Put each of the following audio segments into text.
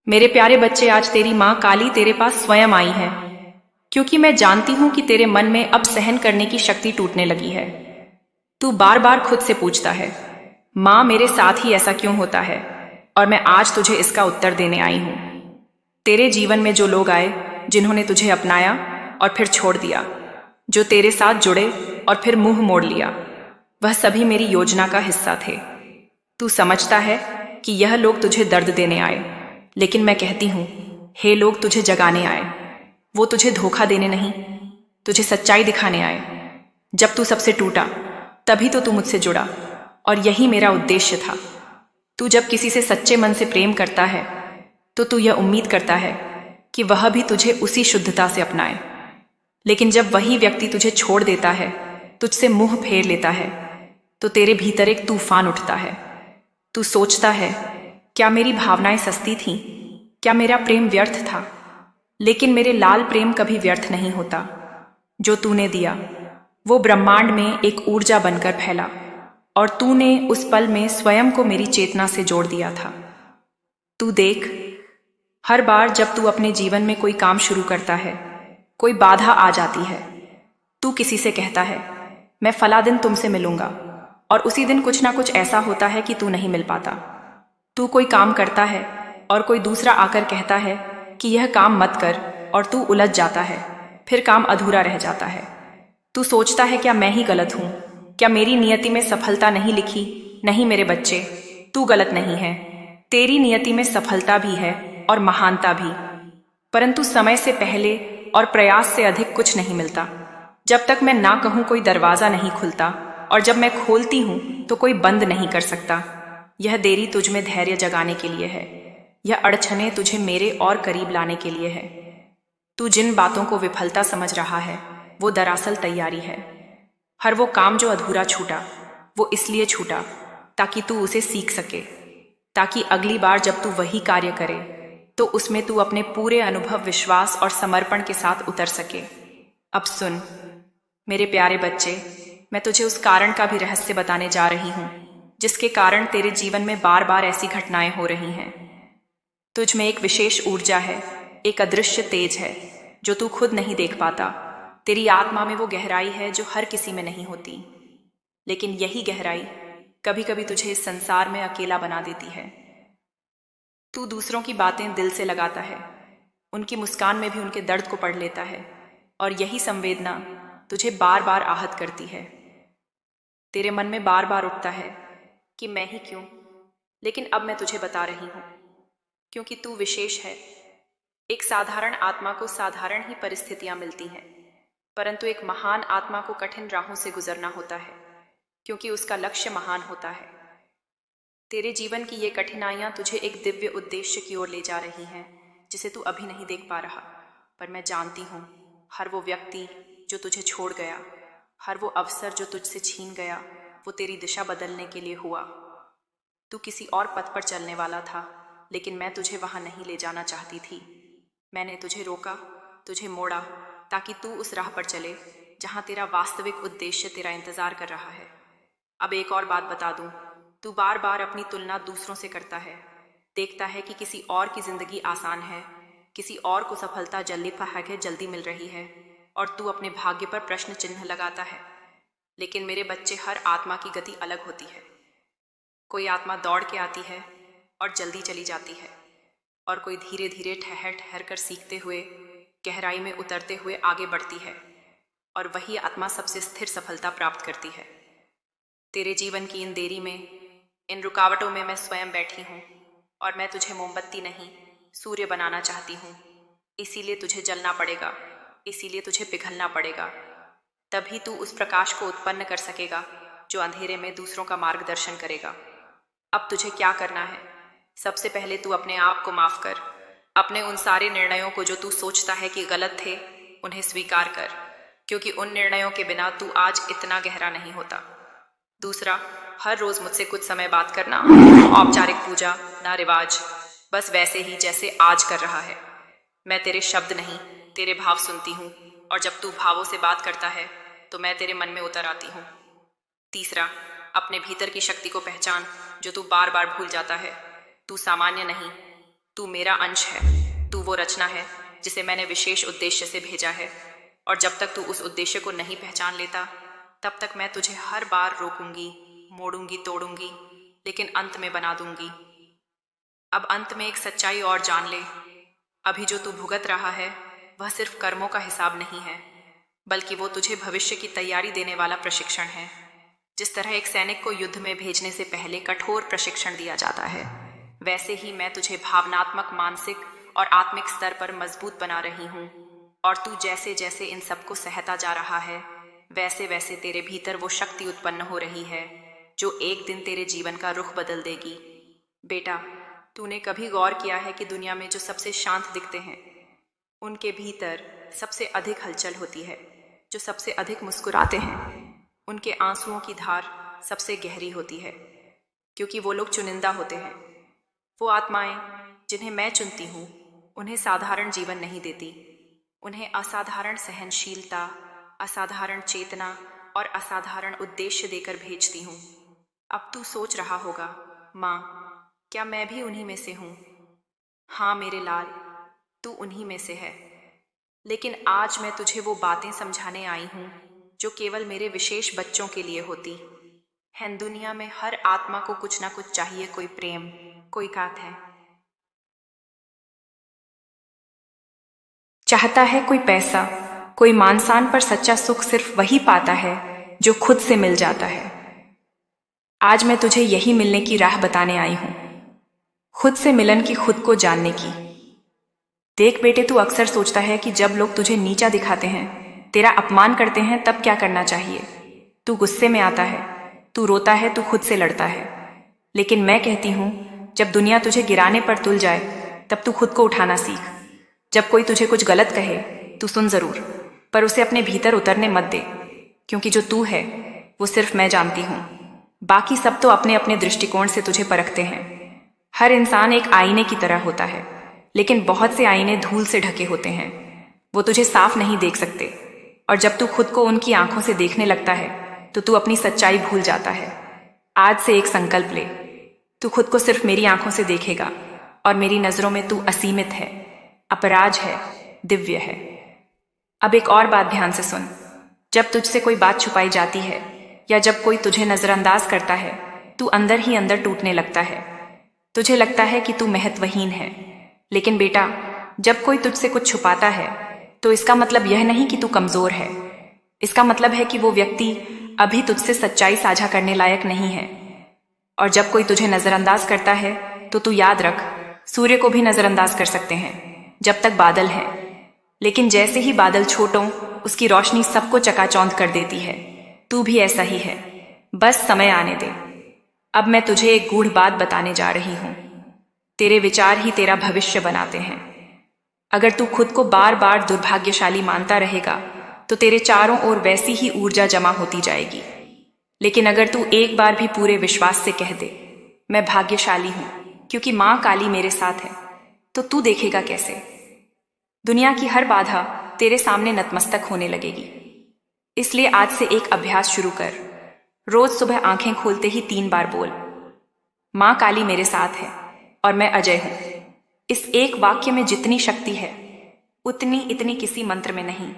मेरे प्यारे बच्चे, आज तेरी माँ काली तेरे पास स्वयं आई है, क्योंकि मैं जानती हूं कि तेरे मन में अब सहन करने की शक्ति टूटने लगी है। तू बार बार खुद से पूछता है, माँ मेरे साथ ही ऐसा क्यों होता है? और मैं आज तुझे इसका उत्तर देने आई हूं। तेरे जीवन में जो लोग आए, जिन्होंने तुझे अपनाया और फिर छोड़ दिया, जो तेरे साथ जुड़े और फिर मुंह मोड़ लिया, वह सभी मेरी योजना का हिस्सा थे। तू समझता है कि यह लोग तुझे दर्द देने आए, लेकिन मैं कहती हूं, हे लोग तुझे जगाने आए। वो तुझे धोखा देने नहीं, तुझे सच्चाई दिखाने आए। जब तू सबसे टूटा, तभी तो तू मुझसे जुड़ा, और यही मेरा उद्देश्य था। तू जब किसी से सच्चे मन से प्रेम करता है, तो तू यह उम्मीद करता है कि वह भी तुझे उसी शुद्धता से अपनाए। लेकिन जब वही व्यक्ति तुझे छोड़ देता है, तुझसे मुंह फेर लेता है, तो तेरे भीतर एक तूफान उठता है। तू सोचता है, क्या मेरी भावनाएं सस्ती थीं? क्या मेरा प्रेम व्यर्थ था? लेकिन मेरे लाल प्रेम कभी व्यर्थ नहीं होता। जो तूने दिया, वो ब्रह्मांड में एक ऊर्जा बनकर फैला, और तूने उस पल में स्वयं को मेरी चेतना से जोड़ दिया था। तू देख, हर बार जब तू अपने जीवन में कोई काम शुरू करता है, कोई बाधा आ जाती है। तू किसी से कहता है, मैं फला दिन तुमसे मिलूंगा, और उसी दिन कुछ ना कुछ ऐसा होता है कि तू नहीं मिल पाता। तू कोई काम करता है और कोई दूसरा आकर कहता है कि यह काम मत कर, और तू उलझ जाता है, फिर काम अधूरा रह जाता है। तू सोचता है, क्या मैं ही गलत हूं? क्या मेरी नियति में सफलता नहीं लिखी? नहीं मेरे बच्चे, तू गलत नहीं है। तेरी नियति में सफलता भी है और महानता भी, परंतु समय से पहले और प्रयास से अधिक कुछ नहीं मिलता। जब तक मैं ना कहूं, कोई दरवाजा नहीं खुलता, और जब मैं खोलती हूं तो कोई बंद नहीं कर सकता। यह देरी तुझ में धैर्य जगाने के लिए है। यह अड़चने तुझे मेरे और करीब लाने के लिए है। तू जिन बातों को विफलता समझ रहा है, वो दरअसल तैयारी है। हर वो काम जो अधूरा छूटा, वो इसलिए छूटा ताकि तू उसे सीख सके, ताकि अगली बार जब तू वही कार्य करे, तो उसमें तू अपने पूरे अनुभव, विश्वास और समर्पण के साथ उतर सके। अब सुन मेरे प्यारे बच्चे, मैं तुझे उस कारण का भी रहस्य बताने जा रही हूं, जिसके कारण तेरे जीवन में बार बार ऐसी घटनाएं हो रही हैं। तुझ में एक विशेष ऊर्जा है, एक अदृश्य तेज है, जो तू खुद नहीं देख पाता। तेरी आत्मा में वो गहराई है जो हर किसी में नहीं होती। लेकिन यही गहराई कभी कभी तुझे इस संसार में अकेला बना देती है। तू दूसरों की बातें दिल से लगाता है, उनकी मुस्कान में भी उनके दर्द को पढ़ लेता है, और यही संवेदना तुझे बार बार आहत करती है। तेरे मन में बार बार उठता है कि मैं ही क्यों? लेकिन अब मैं तुझे बता रही हूं, क्योंकि तू विशेष है। एक साधारण आत्मा को साधारण ही परिस्थितियां मिलती हैं, परंतु एक महान आत्मा को कठिन राहों से गुजरना होता है, क्योंकि उसका लक्ष्य महान होता है। तेरे जीवन की ये कठिनाइयां तुझे एक दिव्य उद्देश्य की ओर ले जा रही हैं, जिसे तू अभी नहीं देख पा रहा। पर मैं जानती हूं, हर वो व्यक्ति जो तुझे छोड़ गया, हर वो अवसर जो तुझसे छीन गया, वो तेरी दिशा बदलने के लिए हुआ। तू किसी और पथ पर चलने वाला था, लेकिन मैं तुझे वहां नहीं ले जाना चाहती थी। मैंने तुझे रोका, तुझे मोड़ा, ताकि तू उस राह पर चले जहां तेरा वास्तविक उद्देश्य तेरा इंतजार कर रहा है। अब एक और बात बता दूं, तू बार बार अपनी तुलना दूसरों से करता है। देखता है कि किसी और की जिंदगी आसान है, किसी और को सफलता जल्दी फहाक है, जल्दी मिल रही है, और तू अपने भाग्य पर प्रश्न चिन्ह लगाता है। लेकिन मेरे बच्चे, हर आत्मा की गति अलग होती है। कोई आत्मा दौड़ के आती है और जल्दी चली जाती है, और कोई धीरे धीरे ठहर ठहर कर सीखते हुए, गहराई में उतरते हुए आगे बढ़ती है, और वही आत्मा सबसे स्थिर सफलता प्राप्त करती है। तेरे जीवन की इन देरी में, इन रुकावटों में मैं स्वयं बैठी हूँ, और मैं तुझे मोमबत्ती नहीं, सूर्य बनाना चाहती हूँ। इसीलिए तुझे जलना पड़ेगा, इसीलिए तुझे पिघलना पड़ेगा। तभी तू उस प्रकाश को उत्पन्न कर सकेगा जो अंधेरे में दूसरों का मार्गदर्शन करेगा। अब तुझे क्या करना है? सबसे पहले तू अपने आप को माफ कर। अपने उन सारे निर्णयों को जो तू सोचता है कि गलत थे, उन्हें स्वीकार कर, क्योंकि उन निर्णयों के बिना तू आज इतना गहरा नहीं होता। दूसरा, हर रोज मुझसे कुछ समय बात करना। औपचारिक पूजा, ना रिवाज, बस वैसे ही जैसे आज कर रहा है। मैं तेरे शब्द नहीं, तेरे भाव सुनती हूँ, और जब तू भावों से बात करता है तो मैं तेरे मन में उतर आती हूँ। तीसरा, अपने भीतर की शक्ति को पहचान, जो तू बार बार भूल जाता है। तू सामान्य नहीं, तू मेरा अंश है, तू वो रचना है जिसे मैंने विशेष उद्देश्य से भेजा है, और जब तक तू उस उद्देश्य को नहीं पहचान लेता तब तक मैं तुझे हर बार रोकूंगी, मोड़ूंगी, तोड़ूंगी, लेकिन अंत में बना दूंगी। अब अंत में एक सच्चाई और जान ले, अभी जो तू भुगत रहा है वह सिर्फ कर्मों का हिसाब नहीं है, बल्कि वो तुझे भविष्य की तैयारी देने वाला प्रशिक्षण है। जिस तरह एक सैनिक को युद्ध में भेजने से पहले कठोर प्रशिक्षण दिया जाता है, वैसे ही मैं तुझे भावनात्मक, मानसिक और आत्मिक स्तर पर मजबूत बना रही हूँ। और तू जैसे जैसे इन सबको सहता जा रहा है, वैसे वैसे तेरे भीतर वो शक्ति उत्पन्न हो रही है जो एक दिन तेरे जीवन का रुख बदल देगी। बेटा, तूने कभी गौर किया है कि दुनिया में जो सबसे शांत दिखते हैं, उनके भीतर सबसे अधिक हलचल होती है। जो सबसे अधिक मुस्कुराते हैं, उनके आंसुओं की धार सबसे गहरी होती है, क्योंकि वो लोग चुनिंदा होते हैं। वो आत्माएं जिन्हें मैं चुनती हूँ, उन्हें साधारण जीवन नहीं देती, उन्हें असाधारण सहनशीलता, असाधारण चेतना और असाधारण उद्देश्य देकर भेजती हूँ। अब तू सोच रहा होगा, माँ, क्या मैं भी उन्हीं में से हूँ? हाँ मेरे लाल, तू उन्हीं में से है। लेकिन आज मैं तुझे वो बातें समझाने आई हूँ जो केवल मेरे विशेष बच्चों के लिए होती हैं। दुनिया में हर आत्मा को कुछ ना कुछ चाहिए, कोई प्रेम, कोई कात है, चाहता है कोई पैसा, कोई मान-सान, पर सच्चा सुख सिर्फ वही पाता है जो खुद से मिल जाता है। आज मैं तुझे यही मिलने की राह बताने आई हूं, खुद से मिलन की, खुद को जानने की। देख बेटे, तू अक्सर सोचता है कि जब लोग तुझे नीचा दिखाते हैं, तेरा अपमान करते हैं, तब क्या करना चाहिए। तू गुस्से में आता है, तू रोता है, तू खुद से लड़ता है। लेकिन मैं कहती हूं, जब दुनिया तुझे गिराने पर तुल जाए, तब तू खुद को उठाना सीख। जब कोई तुझे कुछ गलत कहे, तू सुन जरूर, पर उसे अपने भीतर उतरने मत दे, क्योंकि जो तू है वो सिर्फ मैं जानती हूं। बाकी सब तो अपने अपने दृष्टिकोण से तुझे परखते हैं। हर इंसान एक आईने की तरह होता है, लेकिन बहुत से आईने धूल से ढके होते हैं, वो तुझे साफ नहीं देख सकते। और जब तू खुद को उनकी आंखों से देखने लगता है तो तू अपनी सच्चाई भूल जाता है। आज से एक संकल्प ले, तू खुद को सिर्फ मेरी आंखों से देखेगा, और मेरी नजरों में तू असीमित है, अपराज है, दिव्य है। अब एक और बात ध्यान से सुन, जब तुझसे कोई बात छुपाई जाती है या जब कोई तुझे नजरअंदाज करता है, तू अंदर ही अंदर टूटने लगता है। तुझे लगता है कि तू महत्वहीन है। लेकिन बेटा, जब कोई तुझसे कुछ छुपाता है तो इसका मतलब यह नहीं कि तू कमजोर है। इसका मतलब है कि वो व्यक्ति अभी तुझसे सच्चाई साझा करने लायक नहीं है। और जब कोई तुझे नजरअंदाज करता है तो तू याद रख, सूर्य को भी नजरअंदाज कर सकते हैं जब तक बादल है, लेकिन जैसे ही बादल छोटों, उसकी रोशनी सबको चकाचौंध कर देती है। तू भी ऐसा ही है, बस समय आने दे। अब मैं तुझे एक गूढ़ बात बताने जा रही हूं, तेरे विचार ही तेरा भविष्य बनाते हैं। अगर तू खुद को बार बार दुर्भाग्यशाली मानता रहेगा तो तेरे चारों ओर वैसी ही ऊर्जा जमा होती जाएगी। लेकिन अगर तू एक बार भी पूरे विश्वास से कह दे, मैं भाग्यशाली हूं क्योंकि मां काली मेरे साथ है, तो तू देखेगा कैसे दुनिया की हर बाधा तेरे सामने नतमस्तक होने लगेगी। इसलिए आज से एक अभ्यास शुरू कर। रोज सुबह आंखें खोलते ही 3 बार बोल, मां काली मेरे साथ है और मैं अजय हूं। इस एक वाक्य में जितनी शक्ति है, उतनी इतनी किसी मंत्र में नहीं।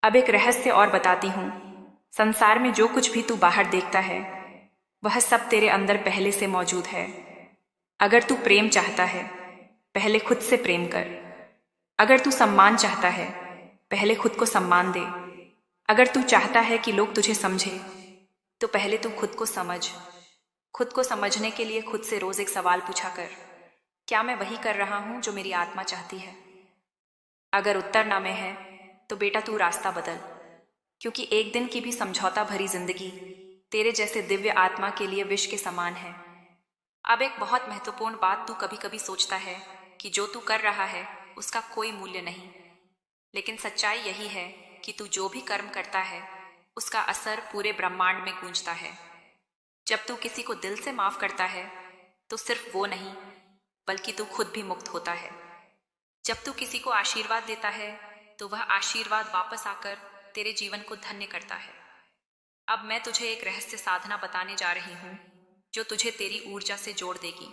अब एक रहस्य और बताती हूं, संसार में जो कुछ भी तू बाहर देखता है, वह सब तेरे अंदर पहले से मौजूद है। अगर तू प्रेम चाहता है, पहले खुद से प्रेम कर। अगर तू सम्मान चाहता है, पहले खुद को सम्मान दे। अगर तू चाहता है कि लोग तुझे समझे, तो पहले तू खुद को समझ। खुद को समझने के लिए खुद से रोज एक सवाल पूछा कर, क्या मैं वही कर रहा हूं जो मेरी आत्मा चाहती है? अगर उत्तर ना में है तो बेटा तू रास्ता बदल, क्योंकि एक दिन की भी समझौता भरी जिंदगी तेरे जैसे दिव्य आत्मा के लिए विष के समान है। अब एक बहुत महत्वपूर्ण बात, तू कभी कभी सोचता है कि जो तू कर रहा है उसका कोई मूल्य नहीं, लेकिन सच्चाई यही है कि तू जो भी कर्म करता है उसका असर पूरे ब्रह्मांड में गूंजता है। जब तू किसी को दिल से माफ करता है तो सिर्फ वो नहीं, बल्कि तू खुद भी मुक्त होता है। जब तू किसी को आशीर्वाद देता है तो वह आशीर्वाद वापस आकर तेरे जीवन को धन्य करता है। अब मैं तुझे एक रहस्य साधना बताने जा रही हूं जो तुझे तेरी ऊर्जा से जोड़ देगी।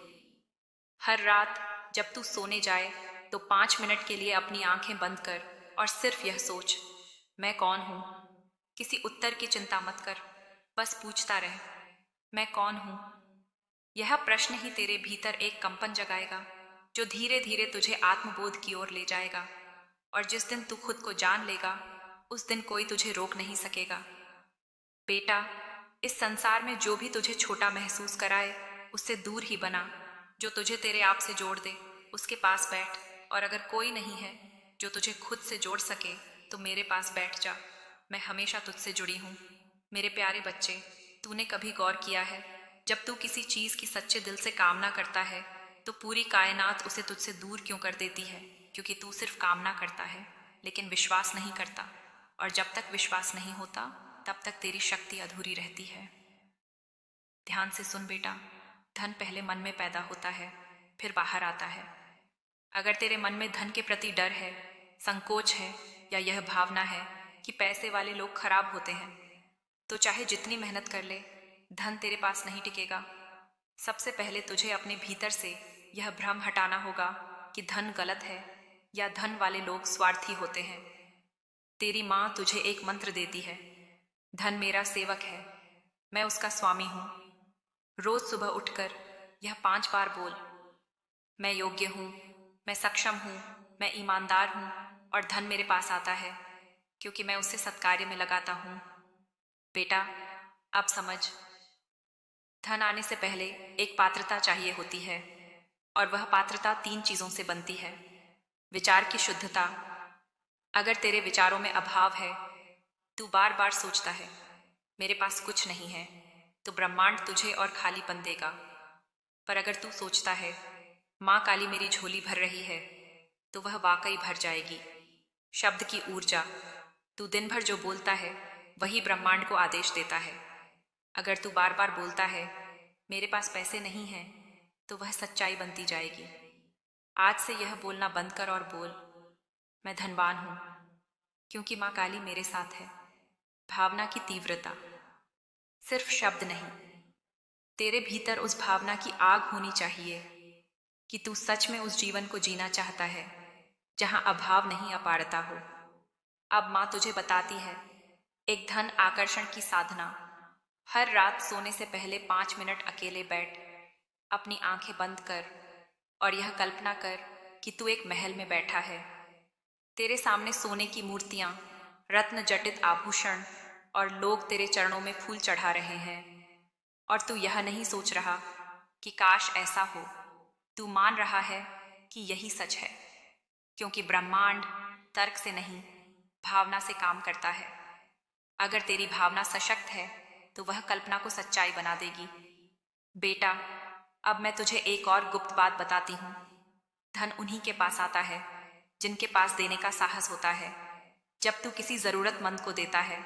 हर रात जब तू सोने जाए तो 5 मिनट के लिए अपनी आंखें बंद कर और सिर्फ यह सोच, मैं कौन हूं। किसी उत्तर की चिंता मत कर, बस पूछता रह, मैं कौन हूं। यह प्रश्न ही तेरे भीतर एक कंपन जगाएगा जो धीरे धीरे तुझे आत्मबोध की ओर ले जाएगा। और जिस दिन तू खुद को जान लेगा उस दिन कोई तुझे रोक नहीं सकेगा। बेटा, इस संसार में जो भी तुझे छोटा महसूस कराए उससे दूर ही बना। जो तुझे तेरे आप से जोड़ दे उसके पास बैठ, और अगर कोई नहीं है जो तुझे खुद से जोड़ सके तो मेरे पास बैठ जा। मैं हमेशा तुझसे जुड़ी हूं। मेरे प्यारे बच्चे, तूने कभी गौर किया है, जब तू किसी चीज की सच्चे दिल से कामना करता है तो पूरी कायनात उसे तुझसे दूर क्यों कर देती है? क्योंकि तू सिर्फ कामना करता है लेकिन विश्वास नहीं करता, और जब तक विश्वास नहीं होता तब तक तेरी शक्ति अधूरी रहती है। ध्यान से सुन बेटा, धन पहले मन में पैदा होता है, फिर बाहर आता है। अगर तेरे मन में धन के प्रति डर है, संकोच है, या यह भावना है कि पैसे वाले लोग खराब होते हैं, तो चाहे जितनी मेहनत कर ले, धन तेरे पास नहीं टिकेगा। सबसे पहले तुझे अपने भीतर से यह भ्रम हटाना होगा कि धन गलत है या धन वाले लोग स्वार्थी होते हैं। तेरी माँ तुझे एक मंत्र देती है, धन मेरा सेवक है, मैं उसका स्वामी हूं। रोज सुबह उठकर यह 5 बार बोल, मैं योग्य हूं, मैं सक्षम हूं, मैं ईमानदार हूं, और धन मेरे पास आता है क्योंकि मैं उसे सत्कार्य में लगाता हूं। बेटा, अब समझ, धन आने से पहले एक पात्रता चाहिए होती है, और वह पात्रता 3 चीजों से बनती है। विचार की शुद्धता। अगर तेरे विचारों में अभाव है, तू बार बार सोचता है मेरे पास कुछ नहीं है, तो ब्रह्मांड तुझे और खालीपन देगा। पर अगर तू सोचता है माँ काली मेरी झोली भर रही है, तो वह वाकई भर जाएगी। शब्द की ऊर्जा। तू दिन भर जो बोलता है वही ब्रह्मांड को आदेश देता है। अगर तू बार बार बोलता है मेरे पास पैसे नहीं हैं, तो वह सच्चाई बनती जाएगी। आज से यह बोलना बंद कर और बोल, मैं धनवान हूं क्योंकि माँ काली मेरे साथ है। भावना की तीव्रता। सिर्फ शब्द नहीं, तेरे भीतर उस भावना की आग होनी चाहिए कि तू सच में उस जीवन को जीना चाहता है जहां अभाव नहीं, अपारता हो। अब माँ तुझे बताती है एक धन आकर्षण की साधना। हर रात सोने से पहले 5 मिनट अकेले बैठ, अपनी आंखें बंद कर और यह कल्पना कर कि तू एक महल में बैठा है। तेरे सामने सोने की मूर्तियां, रत्न जटित आभूषण और लोग तेरे चरणों में फूल चढ़ा रहे हैं। और तू यह नहीं सोच रहा कि काश ऐसा हो। तू मान रहा है कि यही सच है, क्योंकि ब्रह्मांड तर्क से नहीं, भावना से काम करता है। अगर तेरी भावना सशक्त है तो वह कल्पना को सच्चाई बना देगी। बेटा, अब मैं तुझे एक और गुप्त बात बताती हूं। धन उन्हीं के पास आता है जिनके पास देने का साहस होता है। जब तू किसी जरूरतमंद को देता है,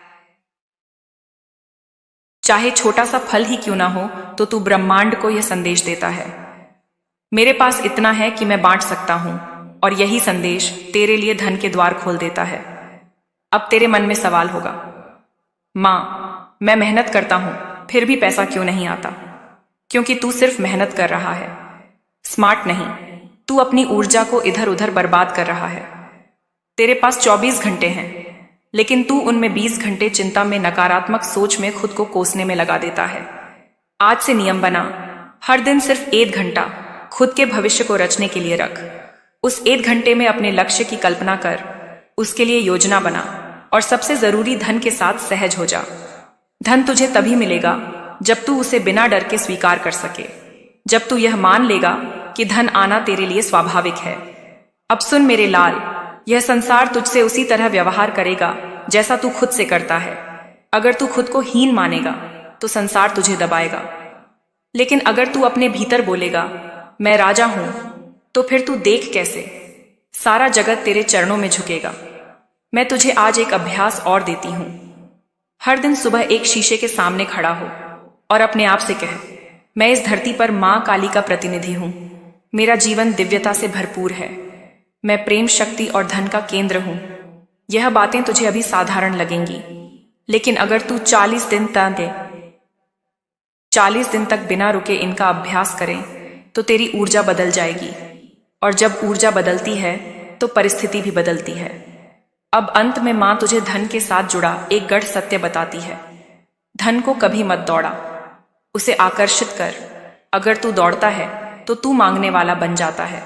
चाहे छोटा सा फल ही क्यों ना हो, तो तू ब्रह्मांड को यह संदेश देता है, मेरे पास इतना है कि मैं बांट सकता हूं। और यही संदेश तेरे लिए धन के द्वार खोल देता है। अब तेरे मन में सवाल होगा, माँ, मैं मेहनत करता हूं फिर भी पैसा क्यों नहीं आता? क्योंकि तू सिर्फ मेहनत कर रहा है, स्मार्ट नहीं। तू अपनी ऊर्जा को इधर उधर बर्बाद कर रहा है। तेरे पास 24 घंटे हैं, लेकिन तू उनमें 20 घंटे चिंता में, नकारात्मक सोच में खुद को कोसने में लगा देता है। आज से नियम बना, हर दिन सिर्फ 1 घंटा खुद के भविष्य को रचने के लिए रख। उस 1 घंटे में अपने लक्ष्य की कल्पना कर, उसके लिए योजना बना, और सबसे जरूरी धन के साथ सहज हो जा। धन तुझे तभी मिलेगा जब तू उसे बिना डर के स्वीकार कर सके, जब तू यह मान लेगा कि धन आना तेरे लिए स्वाभाविक है। अब सुन मेरे लाल, यह संसार तुझसे उसी तरह व्यवहार करेगा जैसा तू खुद से करता है। अगर तू खुद को हीन मानेगा तो संसार तुझे दबाएगा, लेकिन अगर तू अपने भीतर बोलेगा मैं राजा हूं, तो फिर तू देख कैसे सारा जगत तेरे चरणों में झुकेगा। मैं तुझे आज एक अभ्यास और देती हूं। हर दिन सुबह एक शीशे के सामने खड़ा हो और अपने आप से कह, मैं इस धरती पर मां काली का प्रतिनिधि हूं। मेरा जीवन दिव्यता से भरपूर है। मैं प्रेम, शक्ति और धन का केंद्र हूं। यह बातें तुझे अभी साधारण लगेंगी, लेकिन अगर तू 40 दिन तक बिना रुके इनका अभ्यास करें तो तेरी ऊर्जा बदल जाएगी और जब ऊर्जा बदलती है तो परिस्थिति भी बदलती है। अब अंत में माँ तुझे धन के साथ जुड़ा एक गढ़ सत्य बताती है। धन को कभी मत दौड़ा, उसे आकर्षित कर। अगर तू दौड़ता है तो तू मांगने वाला बन जाता है,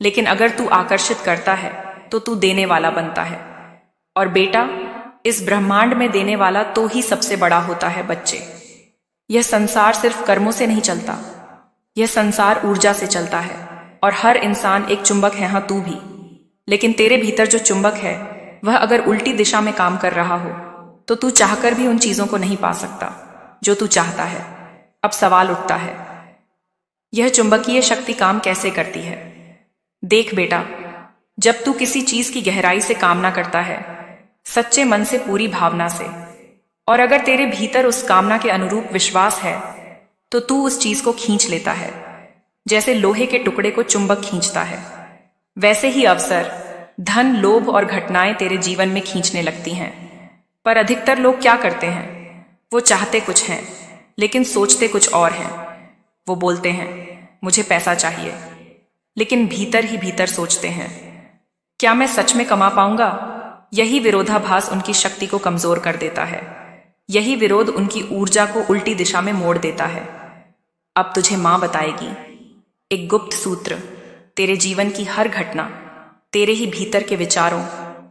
लेकिन अगर तू आकर्षित करता है तो तू देने वाला बनता है। और बेटा, इस ब्रह्मांड में देने वाला तो ही सबसे बड़ा होता है बच्चे। यह संसार सिर्फ कर्मों से नहीं चलता, यह संसार ऊर्जा से चलता है। और हर इंसान एक चुंबक है, हाँ तू भी। लेकिन तेरे भीतर जो चुंबक है वह अगर उल्टी दिशा में काम कर रहा हो तो तू चाहकर भी उन चीजों को नहीं पा सकता जो तू चाहता है। अब सवाल उठता है, यह चुंबकीय शक्ति काम कैसे करती है? देख बेटा, जब तू किसी चीज की गहराई से कामना करता है, सच्चे मन से, पूरी भावना से, और अगर तेरे भीतर उस कामना के अनुरूप विश्वास है तो तू उस चीज को खींच लेता है। जैसे लोहे के टुकड़े को चुंबक खींचता है, वैसे ही अवसर, धन, लोभ और घटनाएं तेरे जीवन में खींचने लगती हैं। पर अधिकतर लोग क्या करते हैं? वो चाहते कुछ हैं लेकिन सोचते कुछ और हैं। वो बोलते हैं मुझे पैसा चाहिए, लेकिन भीतर ही भीतर सोचते हैं क्या मैं सच में कमा पाऊंगा? यही विरोधाभास उनकी शक्ति को कमजोर कर देता है। यही विरोध उनकी ऊर्जा को उल्टी दिशा में मोड़ देता है। अब तुझे मां बताएगी एक गुप्त सूत्र। तेरे जीवन की हर घटना तेरे ही भीतर के विचारों,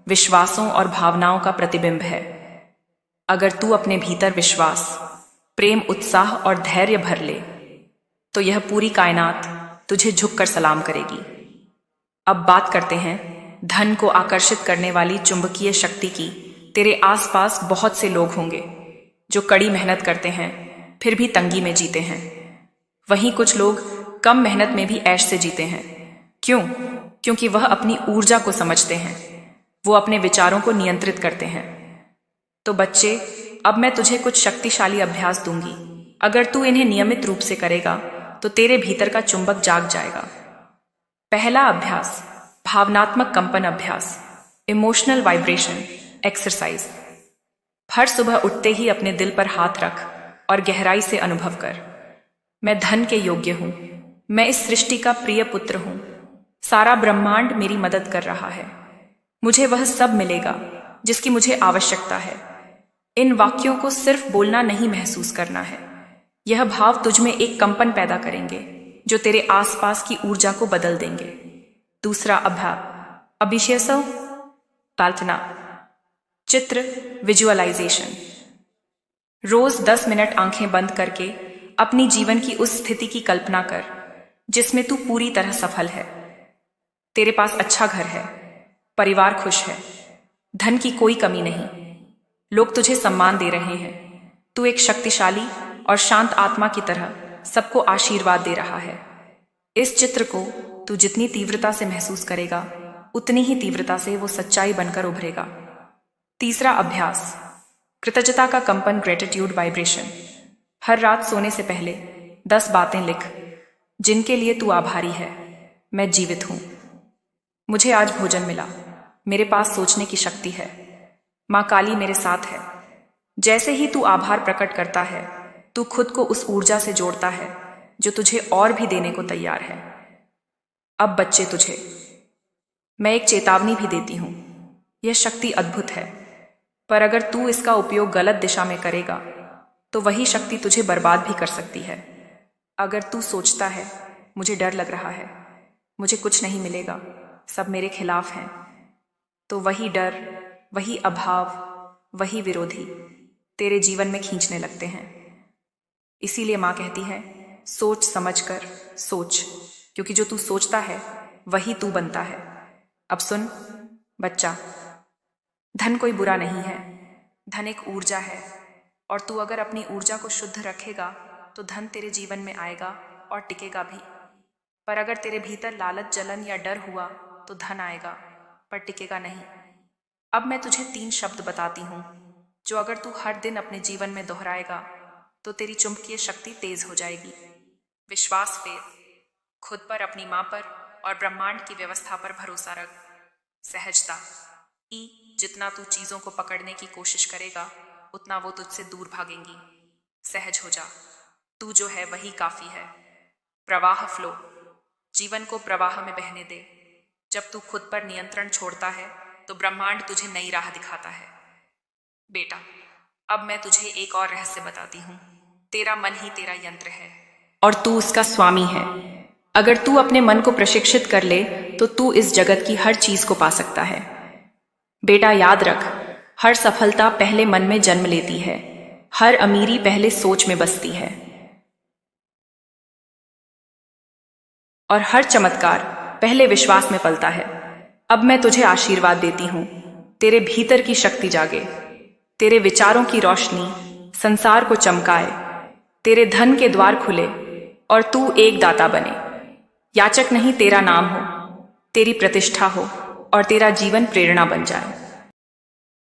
विश्वासों और भावनाओं का प्रतिबिंब है। अगर तू अपने भीतर विश्वास, प्रेम, उत्साह और धैर्य भर ले तो यह पूरी कायनात तुझे झुककर सलाम करेगी। अब बात करते हैं धन को आकर्षित करने वाली चुंबकीय शक्ति की। तेरे आसपास बहुत से लोग होंगे जो कड़ी मेहनत करते हैं फिर भी तंगी में जीते हैं। वहीं कुछ लोग कम मेहनत में भी ऐश से जीते हैं। क्यों? क्योंकि वह अपनी ऊर्जा को समझते हैं, वो अपने विचारों को नियंत्रित करते हैं। तो बच्चे, अब मैं तुझे कुछ शक्तिशाली अभ्यास दूंगी। अगर तू इन्हें नियमित रूप से करेगा तो तेरे भीतर का चुंबक जाग जाएगा। पहला अभ्यास, भावनात्मक कंपन अभ्यास, इमोशनल वाइब्रेशन एक्सरसाइज। हर सुबह उठते ही अपने दिल पर हाथ रख और गहराई से अनुभव कर, मैं धन के योग्य हूं, मैं इस सृष्टि का प्रिय पुत्र हूं, सारा ब्रह्मांड मेरी मदद कर रहा है, मुझे वह सब मिलेगा जिसकी मुझे आवश्यकता है। इन वाक्यों को सिर्फ बोलना नहीं, महसूस करना है। यह भाव तुझ में एक कंपन पैदा करेंगे जो तेरे आसपास की ऊर्जा को बदल देंगे। दूसरा अभिषेसव, प्रार्थना, चित्र, विजुअलाइजेशन। रोज 10 मिनट आंखें बंद करके अपनी जीवन की उस स्थिति की कल्पना कर जिसमें तू पूरी तरह सफल है। तेरे पास अच्छा घर है, परिवार खुश है, धन की कोई कमी नहीं, लोग तुझे सम्मान दे रहे हैं, तू एक शक्तिशाली और शांत आत्मा की तरह सबको आशीर्वाद दे रहा है। इस चित्र को तू जितनी तीव्रता से महसूस करेगा उतनी ही तीव्रता से वो सच्चाई बनकर उभरेगा। तीसरा अभ्यास, कृतज्ञता का कंपन, ग्रेटिट्यूड वाइब्रेशन। हर रात सोने से पहले 10 बातें लिख जिनके लिए तू आभारी है। मैं जीवित हूं, मुझे आज भोजन मिला, मेरे पास सोचने की शक्ति है, मां काली मेरे साथ है। जैसे ही तू आभार प्रकट करता है, तू खुद को उस ऊर्जा से जोड़ता है जो तुझे और भी देने को तैयार है। अब बच्चे, तुझे मैं एक चेतावनी भी देती हूं। यह शक्ति अद्भुत है, पर अगर तू इसका उपयोग गलत दिशा में करेगा तो वही शक्ति तुझे बर्बाद भी कर सकती है। अगर तू सोचता है मुझे डर लग रहा है, मुझे कुछ नहीं मिलेगा, सब मेरे खिलाफ हैं, तो वही डर, वही अभाव, वही विरोधी तेरे जीवन में खींचने लगते हैं। इसीलिए मां कहती है, सोच समझ कर सोच, क्योंकि जो तू सोचता है वही तू बनता है। अब सुन बच्चा, धन कोई बुरा नहीं है, धन एक ऊर्जा है, और तू अगर अपनी ऊर्जा को शुद्ध रखेगा तो धन तेरे जीवन में आएगा और टिकेगा भी। पर अगर तेरे भीतर लालच, जलन या डर हुआ तो धन आएगा पर टिकेगा नहीं। अब मैं तुझे 3 शब्द बताती हूं जो अगर तू हर दिन अपने जीवन में दोहराएगा तो तेरी चुंबकीय शक्ति तेज हो जाएगी। विश्वास फेर, खुद पर, अपनी मां पर और ब्रह्मांड की व्यवस्था पर भरोसा रख। सहजता, जितना तू चीजों को पकड़ने की कोशिश करेगा उतना वो तुझसे दूर भागेंगी। सहज हो जा, तू जो है वही काफी है। प्रवाह, फ्लो, जीवन को प्रवाह में बहने दे। जब तू खुद पर नियंत्रण छोड़ता है तो ब्रह्मांड तुझे नई राह दिखाता है। बेटा, अब मैं तुझे एक और रहस्य बताती हूँ। तेरा मन ही तेरा यंत्र है और तू उसका स्वामी है। अगर तू अपने मन को प्रशिक्षित कर ले तो तू इस जगत की हर चीज को पा सकता है। बेटा, याद रख, हर सफलता पहले मन में जन्म लेती है, हर अमीरी पहले सोच में बसती है और हर चमत्कार पहले विश्वास में पलता है। अब मैं तुझे आशीर्वाद देती हूँ, तेरे भीतर की शक्ति जागे, तेरे विचारों की रोशनी संसार को चमकाए, तेरे धन के द्वार खुले और तू एक दाता बने। याचक नहीं, तेरा नाम हो, तेरी प्रतिष्ठा हो और तेरा जीवन प्रेरणा बन जाए।